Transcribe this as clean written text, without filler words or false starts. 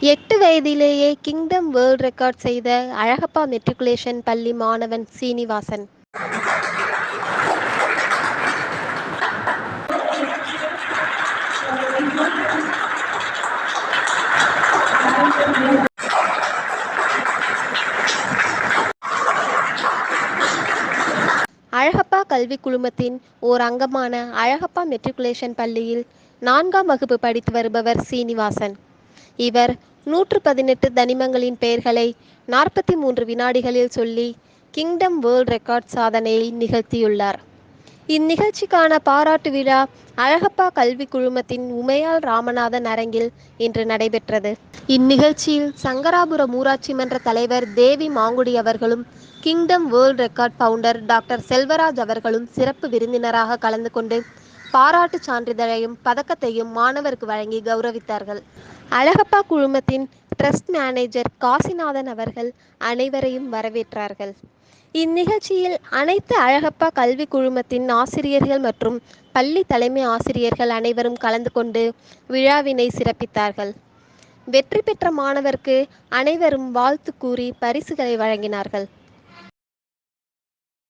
8 வயதிலேயே kingdom world record செய்த Alagappa matriculation பள்ளி மாணவன் சீனிவாசன். அழகப்பா கல்வி குழுமத்தின் ஓர் அங்கமான அழகப்பா மெட்ரிகுலேஷன் பள்ளியில் 4ஆம் வகுப்பு படித்து வருபவர் சீனிவாசன். இவர் 118 தனிமங்களின் பெயர்களை 43 வினாடிகளில் சொல்லி கிங்டம் வேர்ல்ட் ரெக்கார்ட் சாதனையை நிகழ்த்தியுள்ளார். இந்நிகழ்ச்சிக்கான பாராட்டு விழா அழகப்பா கல்வி குழுமத்தின் உமையாள் ராமநாதன் அரங்கில் இன்று நடைபெற்றது. இந்நிகழ்ச்சியில் சங்கராபுரம் ஊராட்சி மன்ற தலைவர் தேவி மாங்குடி அவர்களும், kingdom world record founder doctor Selvaraj அவர்களும் சிறப்பு விருந்தினராக கலந்து கொண்டு பாராட்டு சான்றிதழையும் பதக்கத்தையும் மாணவருக்கு வழங்கி கௌரவித்தார்கள். அழகப்பா குழுமத்தின் ட்ரஸ்ட் மேனேஜர் காசிநாதன் அவர்கள் அனைவரையும் வரவேற்றார்கள். இந்நிகழ்ச்சியில் அனைத்து அழகப்பா கல்வி குழுமத்தின் ஆசிரியர்கள் மற்றும் பள்ளி தலைமை ஆசிரியர்கள் அனைவரும் கலந்து கொண்டு விழாவினை சிறப்பித்தார்கள். வெற்றி பெற்ற மாணவருக்கு அனைவரும் வாழ்த்து கூறி பரிசுகளை வழங்கினார்கள்.